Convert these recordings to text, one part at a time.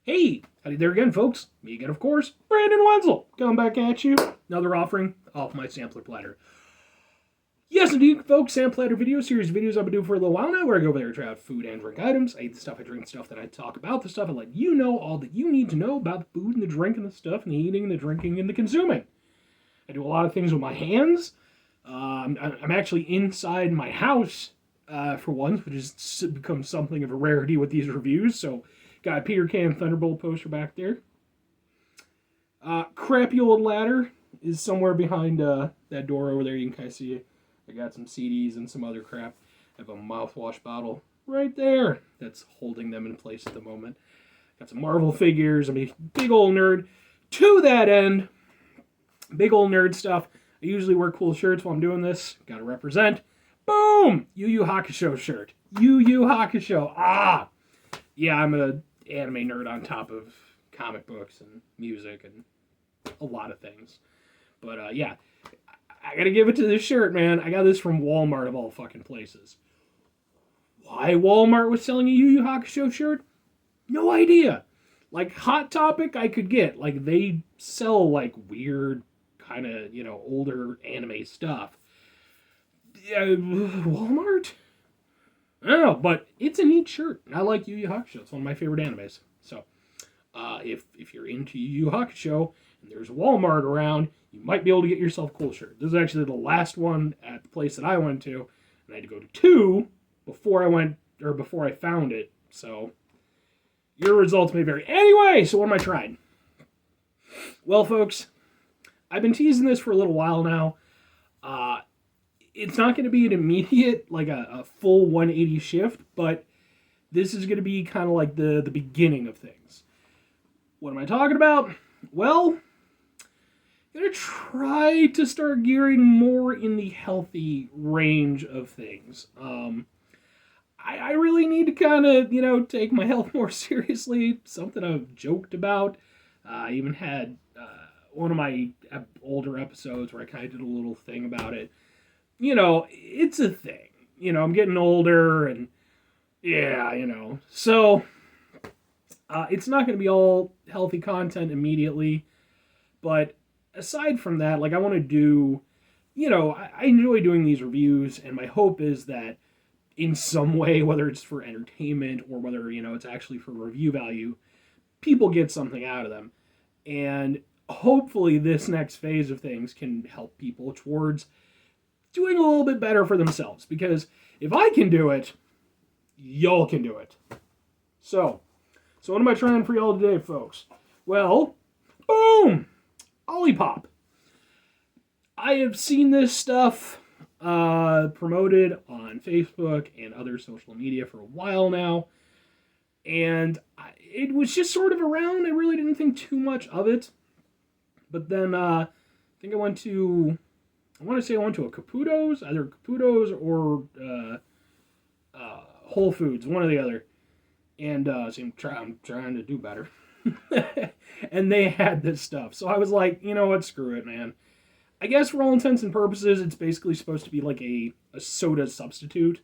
Hey, howdy there again, folks. Me again, of course, Brandon Wenzel. Coming back at you. Another offering off my sampler platter. Yes, indeed, folks, Sam Platter video series videos I've been doing for a little while now, where I go over there and try out food and drink items. I eat the stuff, I drink the stuff, then I talk about the stuff, and let you know all that you need to know about the food and the drink and the stuff and the eating and the drinking and the consuming. I do a lot of things with my hands. I'm actually inside my house for once, which has become something of a rarity with these reviews, so got a Peter Can Thunderbolt poster back there. Crappy old ladder is somewhere behind that door over there. You can kind of see it. I got some CDs and some other crap. I have a mouthwash bottle right there that's holding them in place at the moment. Got some Marvel figures. I'm a big old nerd. To that end, big old nerd stuff. I usually wear cool shirts while I'm doing this. Gotta represent. Boom! Yu Yu Hakusho shirt. Yu Yu Hakusho. Ah! Yeah, I'm a anime nerd on top of comic books and music and a lot of things. But yeah, I gotta give it to this shirt, man. I got this from Walmart of all fucking places. Why Walmart was selling a Yu Yu Hakusho shirt? No idea. Like, Hot Topic I could get. Like, they sell, like, weird, kind of, older anime stuff. Walmart? I don't know, but it's a neat shirt. I like Yu Yu Hakusho. It's one of my favorite animes. So, if you're into Yu Yu Hakusho and there's Walmart around, you might be able to get yourself a cool shirt. This is actually the last one at the place that I went to, and I had to go to two before I found it. So, your results may vary. Anyway, so what am I trying? Well, folks, I've been teasing this for a little while now. It's not going to be an immediate, like a full 180 shift, but this is going to be kind of like the beginning of things. What am I talking about? Well, I'm going to try to start gearing more in the healthy range of things. I really need to kind of, take my health more seriously. Something I've joked about. I even had one of my older episodes where I kind of did a little thing about it. It's a thing. I'm getting older and yeah, So, it's not going to be all healthy content immediately. But aside from that, like I want to do, I enjoy doing these reviews, and my hope is that in some way, whether it's for entertainment or whether, it's actually for review value, people get something out of them. And hopefully this next phase of things can help people towards doing a little bit better for themselves. Because if I can do it, y'all can do it. So what am I trying for y'all today, folks? Well, boom! Olipop. I have seen this stuff promoted on Facebook and other social media for a while now. And it was just sort of around. I really didn't think too much of it. But then I think I want to say I went to a Caputo's, either Caputo's or Whole Foods, one or the other. And so I'm trying to do better. And they had this stuff. So I was like, you know what, screw it, man. I guess for all intents and purposes, it's basically supposed to be like a soda substitute.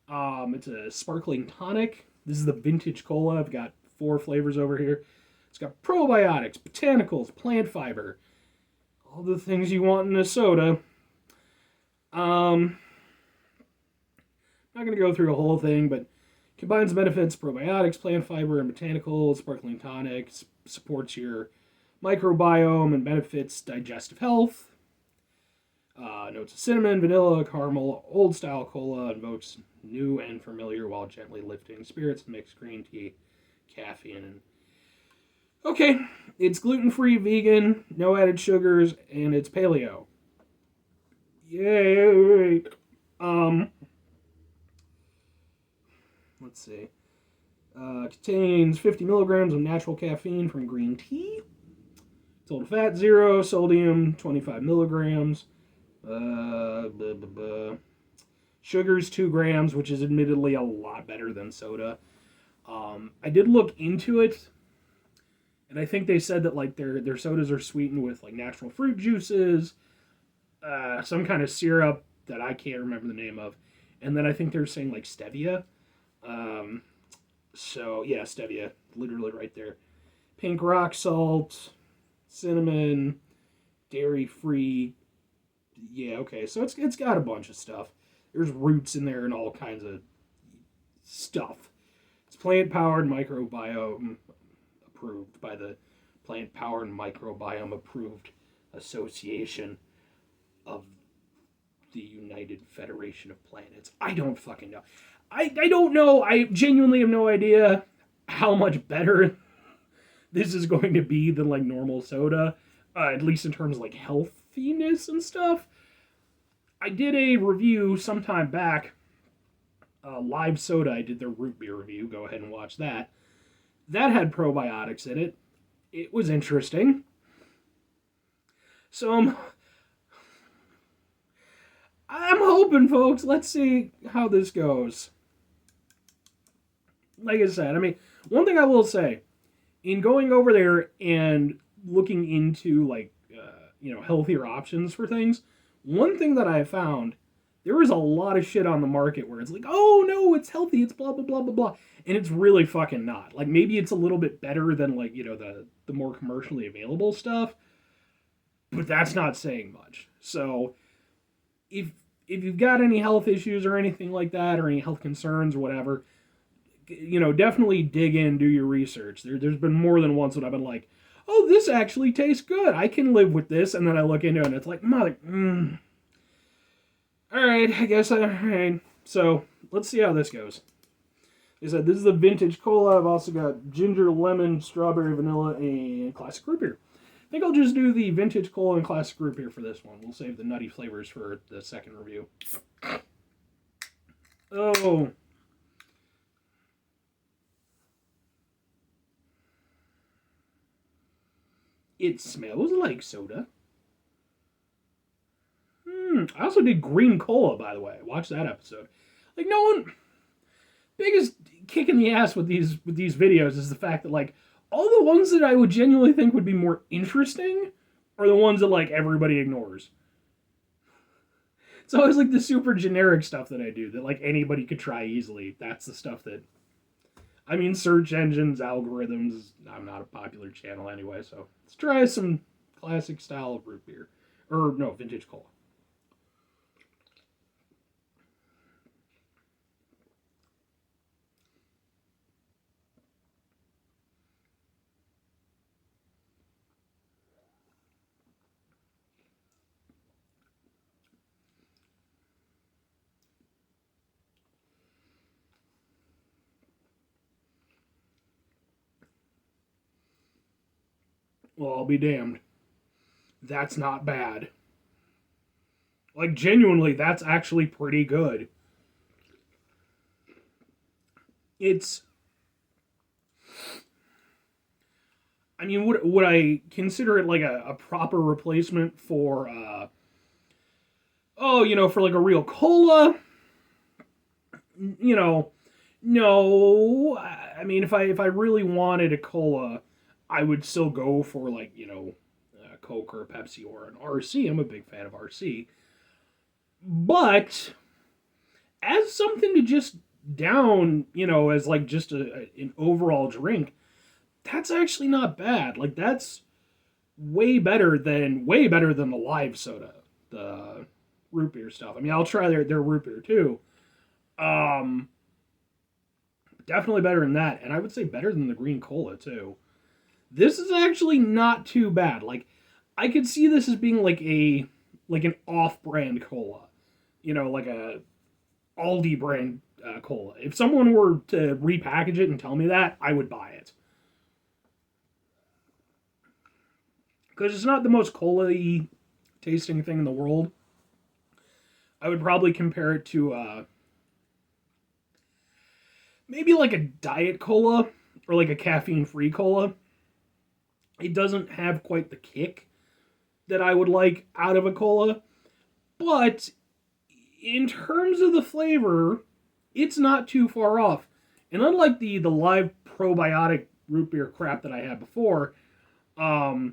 It's a sparkling tonic. This is the vintage cola. I've got 4 flavors over here. It's got probiotics, botanicals, plant fiber, all the things you want in a soda. Not going to go through the whole thing, but combines benefits, probiotics, plant fiber, and botanicals. Sparkling tonic supports your microbiome and benefits digestive health. Notes of cinnamon, vanilla, caramel, old-style cola, invokes new and familiar while gently lifting spirits, mixed green tea, caffeine, and... Okay, it's gluten-free, vegan, no added sugars, and it's paleo. Yay! Let's see. Contains 50 milligrams of natural caffeine from green tea. Total fat 0, sodium 25 milligrams. Sugars 2 grams, which is admittedly a lot better than soda. I did look into it, and I think they said that like their sodas are sweetened with like natural fruit juices, some kind of syrup that I can't remember the name of, and then I think they're saying like stevia. So yeah, stevia, literally right there. pink rock salt, cinnamon, dairy free. Yeah, okay. So it's got a bunch of stuff. There's roots in there and all kinds of stuff. It's plant powered microbiome approved by the Plant Powered Microbiome Approved Association of the United Federation of Planets. I don't fucking know. I don't know. I genuinely have no idea how much better this is going to be than like normal soda, at least in terms of like healthiness and stuff. I did a review sometime back, Live Soda. I did their root beer review. Go ahead and watch that. That had probiotics in it. It was interesting. So I'm hoping, folks. Let's see how this goes. Like I said, I mean, one thing I will say, in going over there and looking into like healthier options for things, one thing that I found, there is a lot of shit on the market where it's like, oh no, it's healthy, it's blah blah blah blah blah, and it's really fucking not. Like maybe it's a little bit better than like the more commercially available stuff, but that's not saying much. So if you've got any health issues or anything like that, or any health concerns or whatever, definitely dig in, do your research. There's been more than once when I've been like, oh, this actually tastes good. I can live with this. And then I look into it and it's like, mother, all right, I guess all right. So let's see how this goes. They said this is the vintage cola. I've also got ginger, lemon, strawberry, vanilla, and classic root beer. I think I'll just do the vintage cola and classic root beer for this one. We'll save the nutty flavors for the second review. Oh. It smells like soda. I also did green cola, by the way. Watch that episode. Like no one. Biggest kick in the ass with these videos is the fact that like all the ones that I would genuinely think would be more interesting are the ones that like everybody ignores. It's always like the super generic stuff that I do that like anybody could try easily. That's the stuff that. I mean, search engines, algorithms. I'm not a popular channel anyway, so let's try some classic style of root beer. Or, no, vintage cola. Well, I'll be damned. That's not bad. Like, genuinely, that's actually pretty good. It's... I mean, would I consider it like a proper replacement for, for like a real cola? No. I mean, if I really wanted a cola, I would still go for like Coke or Pepsi or an RC. I'm a big fan of RC, but as something to just down, as like just an overall drink, that's actually not bad. Like that's way better than the live soda, the root beer stuff. I mean, I'll try their root beer too. Definitely better than that, and I would say better than the green cola too. This is actually not too bad. Like I could see this as being like an off-brand cola, like a Aldi brand cola. If someone were to repackage it and tell me that, I would buy it. Because it's not the most cola-y tasting thing in the world. I would probably compare it to maybe like a diet cola or like a caffeine-free cola. It doesn't have quite the kick that I would like out of a cola, but in terms of the flavor, it's not too far off. And unlike the live probiotic root beer crap that I had before, I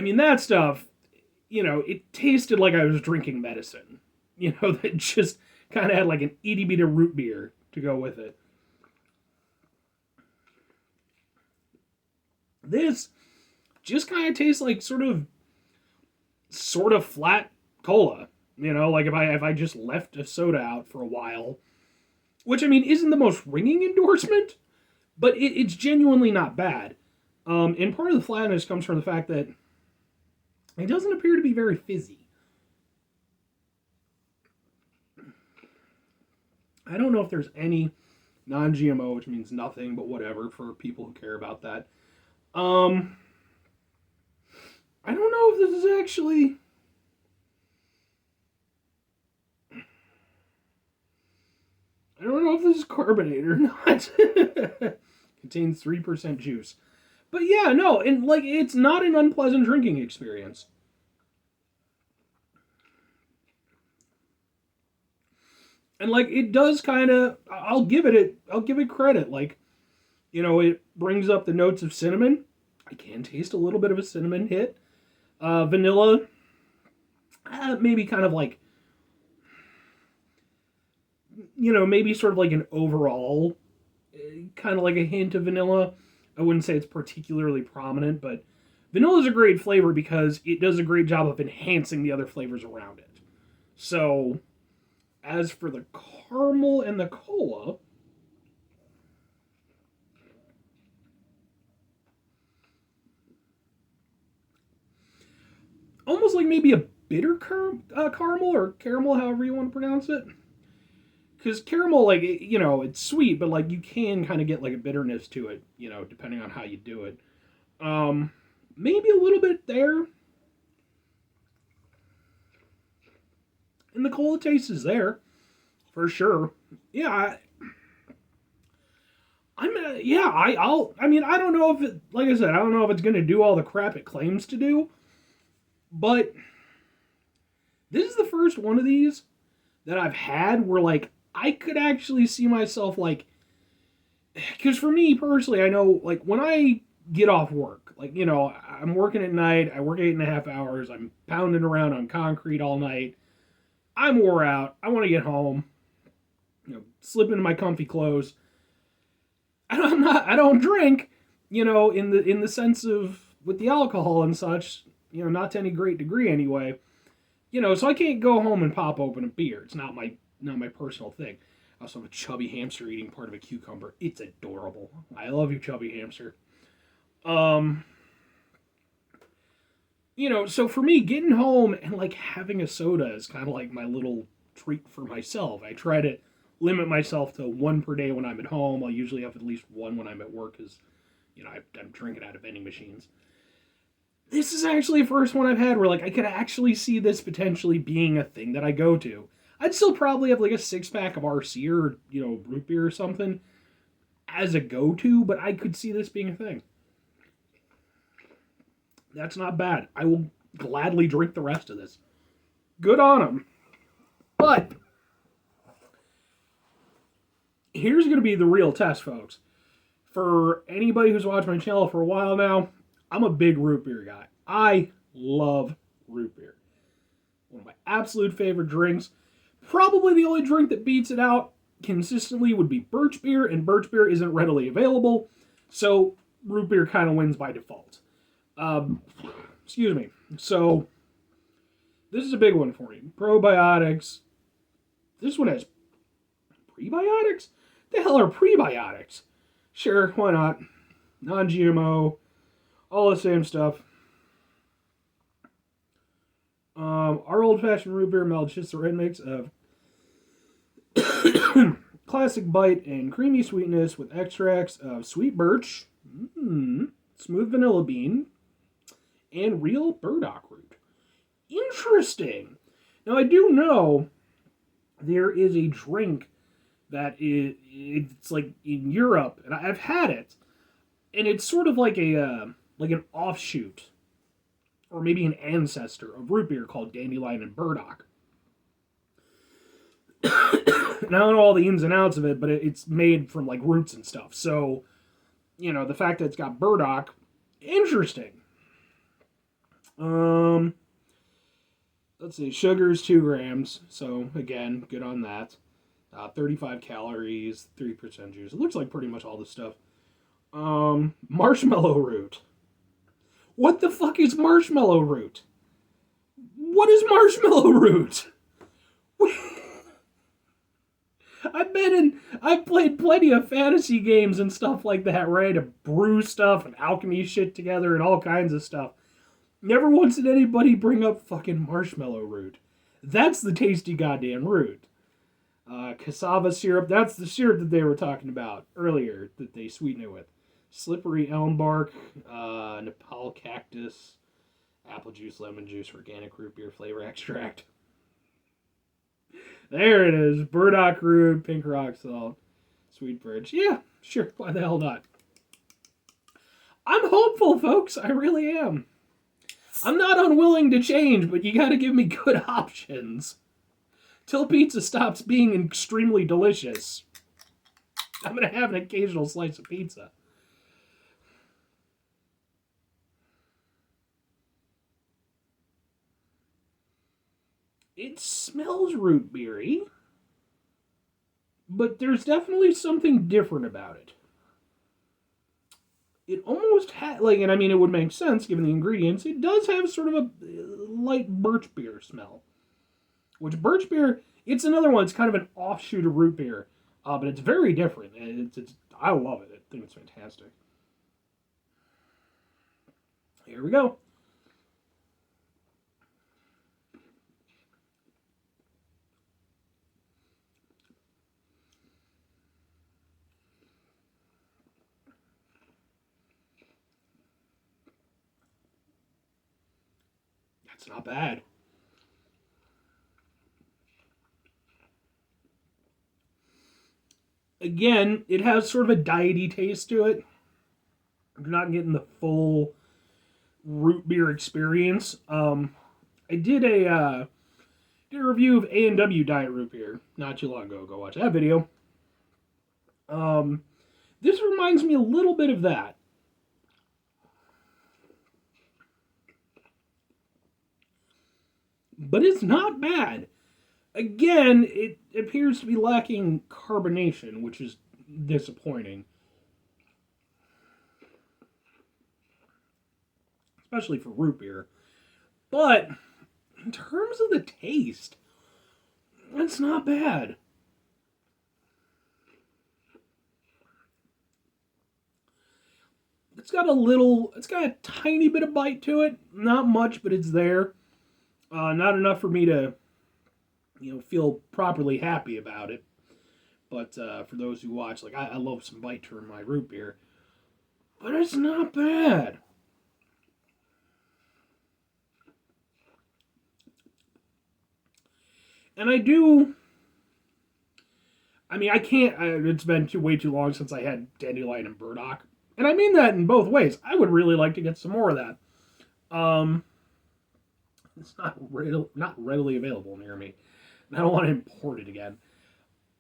mean that stuff, it tasted like I was drinking medicine. That just kind of had like an itty bitty root beer to go with it. This just kind of tastes like sort of flat cola. Like if I just left a soda out for a while, which I mean isn't the most ringing endorsement, but it's genuinely not bad. And part of the flatness comes from the fact that it doesn't appear to be very fizzy. I don't know if there's any non-GMO, which means nothing, but whatever for people who care about that. I don't know if this is actually... I don't know if this is carbonated or not. Contains 3% juice. But yeah, no, and like it's not an unpleasant drinking experience. And like it does kind of I'll give it credit. Like, it brings up the notes of cinnamon. I can taste a little bit of a cinnamon hit. Vanilla, maybe kind of like, maybe sort of like an overall, kind of like a hint of vanilla. I wouldn't say it's particularly prominent, but vanilla is a great flavor because it does a great job of enhancing the other flavors around it. So, as for the caramel and the cola, almost like maybe a bitter caramel or caramel, however you want to pronounce it. Because caramel, like, it's sweet, but, like, you can kind of get, like, a bitterness to it, depending on how you do it. Maybe a little bit there. And the cola taste is there, for sure. Yeah, I don't know if it, like I said, I don't know if it's going to do all the crap it claims to do, but this is the first one of these that I've had where, like, I could actually see myself, like, because for me personally, I know, like, when I get off work, like, I'm working at night, I work 8.5 hours, I'm pounding around on concrete all night, I'm wore out, I want to get home, slip into my comfy clothes. I don't drink, in the sense of with the alcohol and such, not to any great degree anyway. So I can't go home and pop open a beer. It's not my personal thing. I also have a chubby hamster eating part of a cucumber. It's adorable. I love you, chubby hamster. So for me, getting home and like having a soda is kind of like my little treat for myself. I try to limit myself to one per day when I'm at home. I'll usually have at least one when I'm at work because, I'm drinking out of vending machines. This is actually the first one I've had where, like, I could actually see this potentially being a thing that I go to. I'd still probably have, like, a 6-pack of RC or, root beer or something as a go-to, but I could see this being a thing. That's not bad. I will gladly drink the rest of this. Good on them. But here's going to be the real test, folks. For anybody who's watched my channel for a while now, I'm a big root beer guy. I love root beer. One of my absolute favorite drinks. Probably the only drink that beats it out consistently would be birch beer, and birch beer isn't readily available, so root beer kind of wins by default. Excuse me. So, this is a big one for me. Probiotics. This one has prebiotics? The hell are prebiotics? Sure, why not? Non-GMO. All the same stuff. Our old-fashioned root beer melds just the right mix of classic bite and creamy sweetness with extracts of sweet birch, smooth vanilla bean, and real burdock root. Interesting. Now, I do know there is a drink that it's like in Europe, and I've had it, and it's sort of like an offshoot, or maybe an ancestor of root beer called dandelion and burdock. And I don't know all the ins and outs of it, but it's made from like roots and stuff. So, the fact that it's got burdock, interesting. Let's see, sugar's 2 grams. So again, good on that. 35 calories, 3% juice. It looks like pretty much all this stuff. Marshmallow root. What the fuck is marshmallow root? What is marshmallow root? I've played plenty of fantasy games and stuff like that, right? To brew stuff and alchemy shit together and all kinds of stuff. Never once did anybody bring up fucking marshmallow root. That's the tasty goddamn root. Cassava syrup, that's the syrup that they were talking about earlier that they sweeten it with. Slippery elm bark, Nepal cactus, apple juice, lemon juice, organic root beer flavor extract. There it is. Burdock root, pink rock salt, sweet birch. Yeah, sure. Why the hell not? I'm hopeful, folks. I really am. I'm not unwilling to change, but you gotta give me good options. Till pizza stops being extremely delicious, I'm gonna have an occasional slice of pizza. It smells root beery, but there's definitely something different about it. It almost had, like, and I mean, it would make sense given the ingredients. It does have sort of a light birch beer smell. Which birch beer, it's another one. It's kind of an offshoot of root beer, but it's very different. I love it. I think it's fantastic. Here we go. That's not bad. Again, it has sort of a diety taste to it. You're not getting the full root beer experience. I did a review of A&W Diet Root Beer not too long ago. Go watch that video. This reminds me a little bit of that. But it's not bad. Again, it appears to be lacking carbonation, which is disappointing. Especially for root beer. But in terms of the taste, it's not bad. It's got a tiny bit of bite to it. Not much, but it's there. Not enough for me to, feel properly happy about it. But for those who watch, like, I love some bite to my root beer. But it's not bad. And I can't, it's been way too long since I had dandelion and burdock. And I mean that in both ways. I would really like to get some more of that. It's not readily available near me. And I don't want to import it again.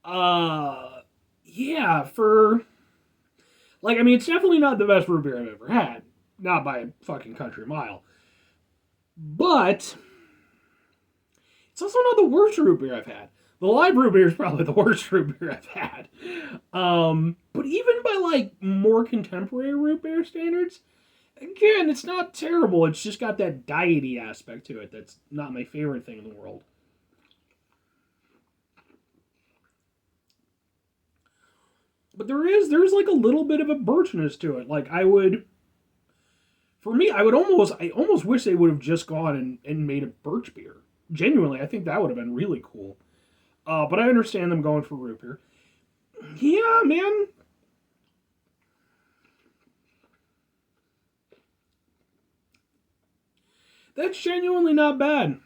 Yeah, it's definitely not the best root beer I've ever had. Not by a fucking country mile. But it's also not the worst root beer I've had. The live root beer is probably the worst root beer I've had. But even by more contemporary root beer standards, again, it's not terrible. It's just got that diety aspect to it that's not my favorite thing in the world. But there's a little bit of a birchness to it. I almost wish they would have just gone and made a birch beer. Genuinely, I think that would have been really cool. But I understand them going for root beer. Yeah, man. That's genuinely not bad.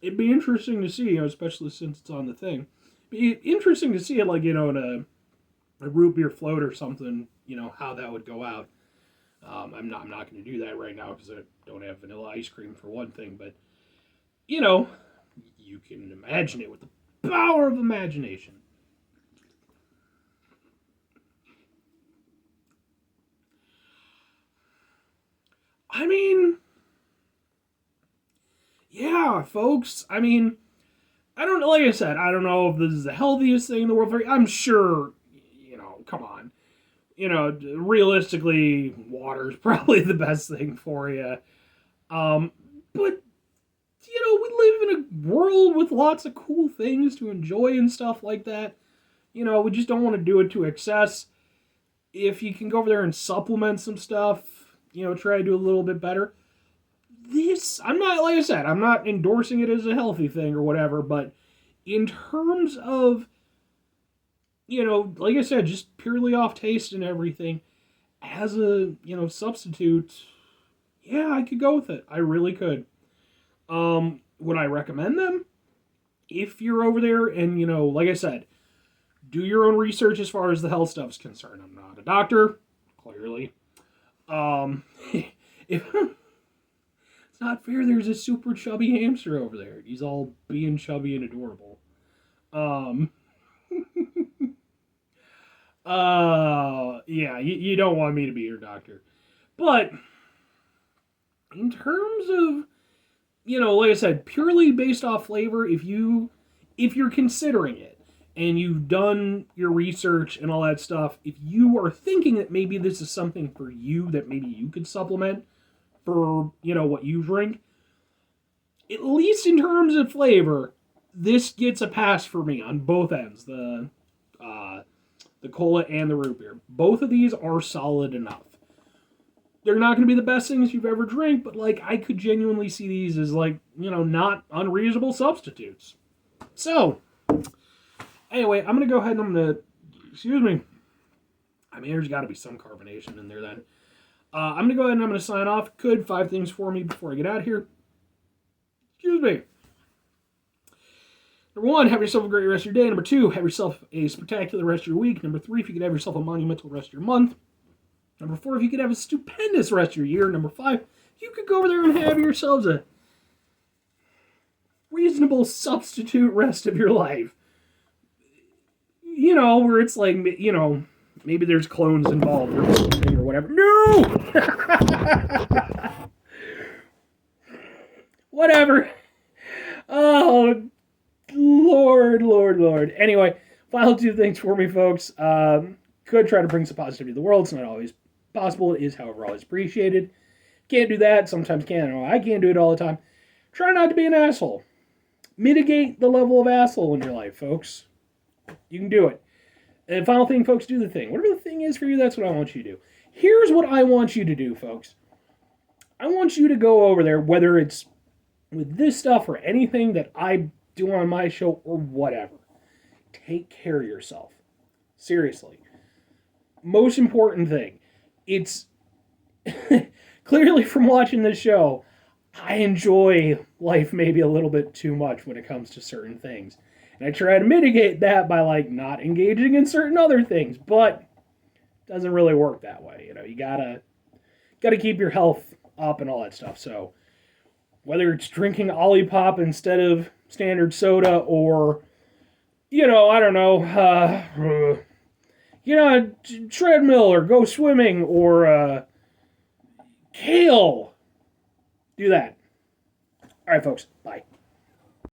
It'd be interesting to see, especially since it's on the thing. It'd be interesting to see it, in a root beer float or something. How that would go out. I'm not going to do that right now because I don't have vanilla ice cream for one thing. But you can imagine it with the power of imagination. I mean, yeah, folks. I don't know. Like I said, I don't know if this is the healthiest thing in the world. I'm sure, come on. realistically, water's probably the best thing for you. But we live in a world with lots of cool things to enjoy and stuff like that. We just don't want to do it to excess. If you can go over there and supplement some stuff, try to do a little bit better. I'm not, like I said, I'm not endorsing it as a healthy thing or whatever, but in terms of, like I said, just purely off taste and everything, as a, substitute, yeah, I could go with it. I really could. Would I recommend them? If you're over there and, like I said, do your own research as far as the health stuff's concerned. I'm not a doctor, clearly. If it's not fair, there's a super chubby hamster over there. He's all being chubby and adorable. Yeah, you don't want me to be your doctor. But in terms of, like I said, purely based off flavor, if you're considering it and you've done your research and all that stuff, if you are thinking that maybe this is something for you that maybe you could supplement for, what you drink, at least in terms of flavor, this gets a pass for me on both ends, the cola and the root beer. Both of these are solid enough. They're not going to be the best things you've ever drank, but, I could genuinely see these as, not unreasonable substitutes. So, anyway, I'm going to go ahead and I'm going to, excuse me. I mean, there's got to be some carbonation in there then. I'm going to go ahead and I'm going to sign off. 5 things for me before I get out of here. Excuse me. Number 1, have yourself a great rest of your day. Number 2, have yourself a spectacular rest of your week. Number 3, if you could have yourself a monumental rest of your month. Number 4, if you could have a stupendous rest of your year. Number 5, you could go over there and have yourselves a reasonable substitute rest of your life. Where it's like, maybe there's clones involved or something or whatever. No! Whatever. Oh, Lord. Anyway, final 2 things for me, folks. Could try to bring some positivity to the world. It's not always possible. It is, however, always appreciated. Can't do that. Sometimes can. I can't do it all the time. Try not to be an asshole. Mitigate the level of asshole in your life, folks. You can do it. And final thing, folks, do the thing. Whatever the thing is for you, that's what I want you to do. Here's what I want you to do, folks. I want you to go over there, whether it's with this stuff or anything that I do on my show or whatever. Take care of yourself. Seriously. Most important thing. It's clearly from watching this show, I enjoy life maybe a little bit too much when it comes to certain things. And I try to mitigate that by not engaging in certain other things, but it doesn't really work that way. You gotta keep your health up and all that stuff. So whether it's drinking Olipop instead of standard soda or, I don't know, treadmill or go swimming or kale, do that. All right, folks, bye.